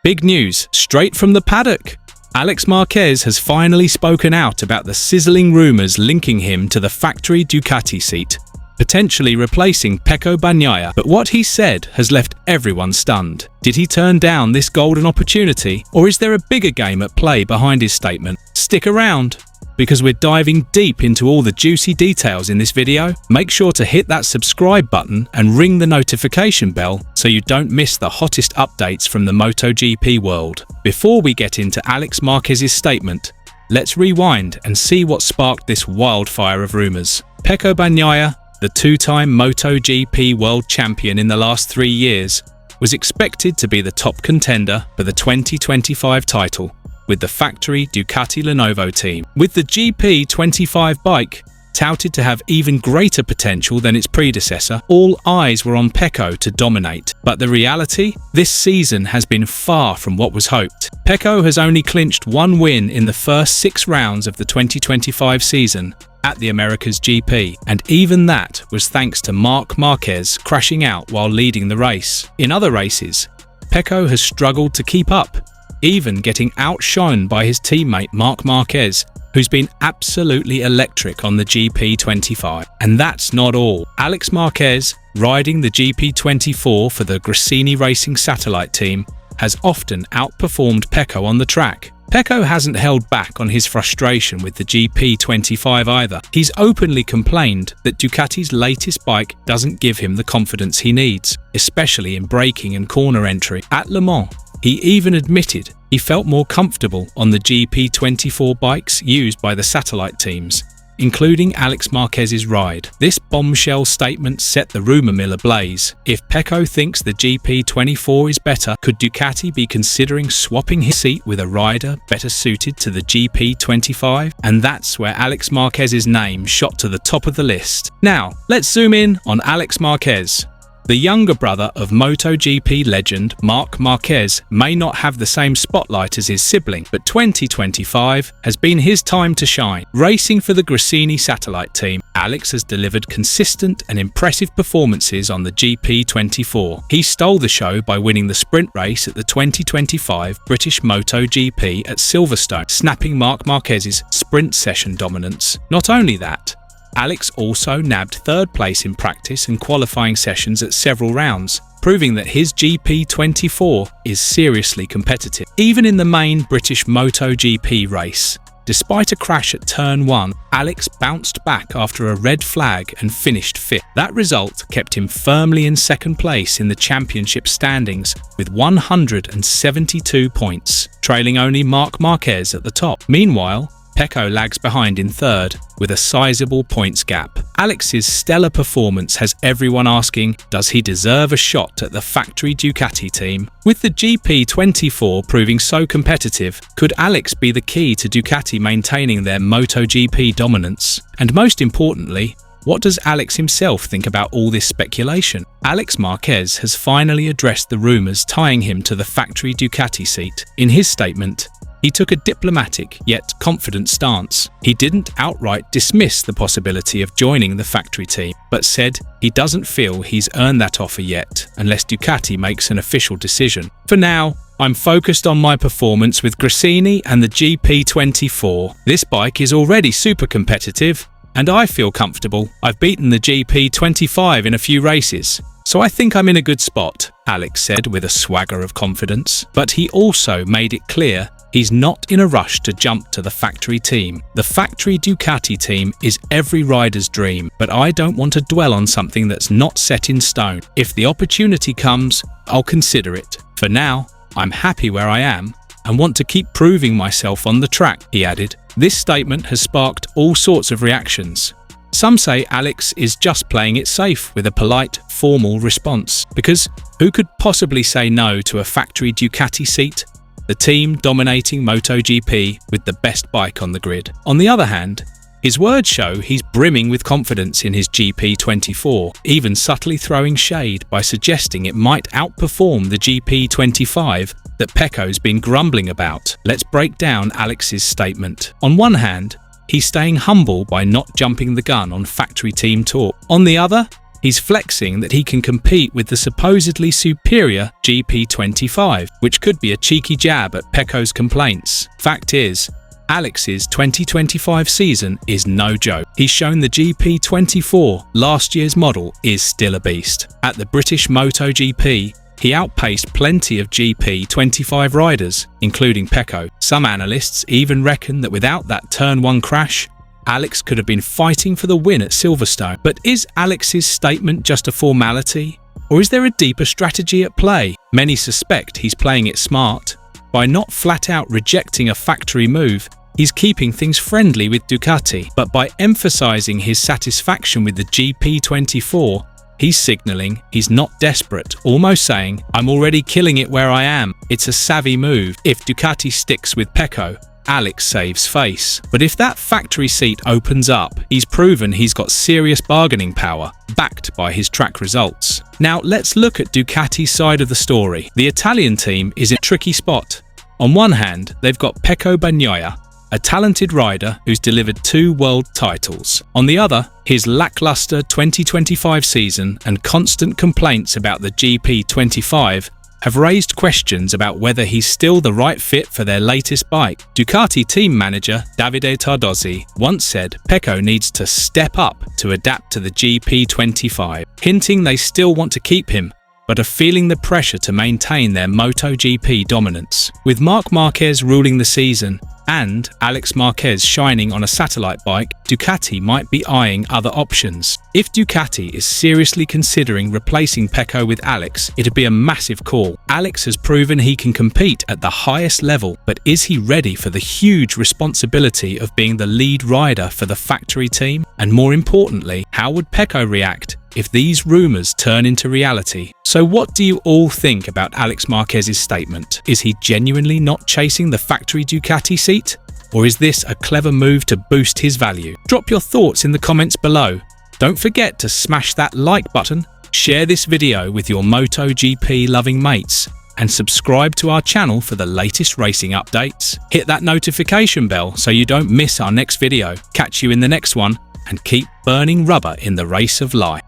Big news, straight from the paddock. Alex Marquez has finally spoken out about the sizzling rumours linking him to the factory Ducati seat, potentially replacing Pecco Bagnaia. But what he said has left everyone stunned. Did he turn down this golden opportunity, or is there a bigger game at play behind his statement? Stick around, because we're diving deep into all the juicy details in this video. Make sure to hit that subscribe button and ring the notification bell so you don't miss the hottest updates from the MotoGP world. Before we get into Alex Marquez's statement, let's rewind and see what sparked this wildfire of rumours. Pecco Bagnaia, the two-time MotoGP world champion in the last 3 years, was expected to be the top contender for the 2025 title with the factory Ducati Lenovo team. With the GP25 bike touted to have even greater potential than its predecessor, all eyes were on Pecco to dominate. But the reality? This season has been far from what was hoped. Pecco has only clinched 1 win in the first 6 rounds of the 2025 season at the America's GP, and even that was thanks to Marc Marquez crashing out while leading the race. In other races, Pecco has struggled to keep up, even getting outshone by his teammate Marc Marquez, who's been absolutely electric on the GP25. And that's not all. Alex Marquez, riding the GP24 for the Gresini Racing satellite team, has often outperformed Pecco on the track. Pecco hasn't held back on his frustration with the GP25 either. He's openly complained that Ducati's latest bike doesn't give him the confidence he needs, especially in braking and corner entry. At Le Mans, he even admitted he felt more comfortable on the GP24 bikes used by the satellite teams, including Alex Marquez's ride. This bombshell statement set the rumour mill ablaze. If Pecco thinks the GP24 is better, could Ducati be considering swapping his seat with a rider better suited to the GP25? And that's where Alex Marquez's name shot to the top of the list. Now, let's zoom in on Alex Marquez. The younger brother of MotoGP legend Marc Marquez may not have the same spotlight as his sibling, but 2025 has been his time to shine. Racing for the Gresini satellite team, Alex has delivered consistent and impressive performances on the GP24. He stole the show by winning the sprint race at the 2025 British MotoGP at Silverstone, snapping Marc Marquez's sprint session dominance. Not only that, Alex also nabbed 3rd place in practice and qualifying sessions at several rounds, proving that his GP24 is seriously competitive. Even in the main British MotoGP race, despite a crash at turn 1, Alex bounced back after a red flag and finished 5th. That result kept him firmly in 2nd place in the championship standings with 172 points, trailing only Marc Marquez at the top. Meanwhile, Pecco lags behind in 3rd with a sizable points gap. Alex's stellar performance has everyone asking, does he deserve a shot at the factory Ducati team? With the GP24 proving so competitive, could Alex be the key to Ducati maintaining their MotoGP dominance? And most importantly, what does Alex himself think about all this speculation? Alex Marquez has finally addressed the rumours tying him to the factory Ducati seat. In his statement, he took a diplomatic yet confident stance. He didn't outright dismiss the possibility of joining the factory team, but said he doesn't feel he's earned that offer yet unless Ducati makes an official decision. For now, I'm focused on my performance with Gresini and the GP24. This bike is already super competitive, and I feel comfortable. I've beaten the GP25 in a few races, so I think I'm in a good spot, Alex said with a swagger of confidence. But he also made it clear he's not in a rush to jump to the factory team. The factory Ducati team is every rider's dream, but I don't want to dwell on something that's not set in stone. If the opportunity comes, I'll consider it. For now, I'm happy where I am and want to keep proving myself on the track, he added. This statement has sparked all sorts of reactions. Some say Alex is just playing it safe with a polite, formal response, because who could possibly say no to a factory Ducati seat? The team dominating MotoGP with the best bike on the grid. On the other hand, his words show he's brimming with confidence in his GP24, even subtly throwing shade by suggesting it might outperform the GP25 that Pecco's been grumbling about. Let's break down Alex's statement. On one hand, he's staying humble by not jumping the gun on factory team talk. On the other, He's flexing that he can compete with the supposedly superior GP25, which could be a cheeky jab at Pecco's complaints. Fact is, Alex's 2025 season is no joke. He's shown the GP24, last year's model, is still a beast. At the British MotoGP, he outpaced plenty of GP25 riders, including Pecco. Some analysts even reckon that without that Turn 1 crash, Alex could have been fighting for the win at Silverstone. But is Alex's statement just a formality? Or is there a deeper strategy at play? Many suspect he's playing it smart. By not flat out rejecting a factory move, he's keeping things friendly with Ducati. But by emphasizing his satisfaction with the GP24, he's signalling he's not desperate, almost saying, "I'm already killing it where I am." It's a savvy move. If Ducati sticks with Pecco, Alex saves face. But if that factory seat opens up, he's proven he's got serious bargaining power, backed by his track results. Now let's look at Ducati's side of the story. The Italian team is in a tricky spot. On one hand, they've got Pecco Bagnaia, a talented rider who's delivered 2 world titles. On the other, his lackluster 2025 season and constant complaints about the GP25 have raised questions about whether he's still the right fit for their latest bike. Ducati team manager Davide Tardozzi once said Pecco needs to step up to adapt to the GP25, hinting they still want to keep him, but are feeling the pressure to maintain their MotoGP dominance. With Marquez ruling the season and Alex Marquez shining on a satellite bike, Ducati might be eyeing other options. If Ducati is seriously considering replacing Pecco with Alex, it'd be a massive call. Alex has proven he can compete at the highest level, but is he ready for the huge responsibility of being the lead rider for the factory team? And more importantly, how would Pecco react if these rumours turn into reality? So what do you all think about Alex Marquez's statement? Is he genuinely not chasing the factory Ducati seat? Or is this a clever move to boost his value? Drop your thoughts in the comments below. Don't forget to smash that like button, share this video with your MotoGP loving mates, and subscribe to our channel for the latest racing updates. Hit that notification bell so you don't miss our next video. Catch you in the next one, and keep burning rubber in the race of life.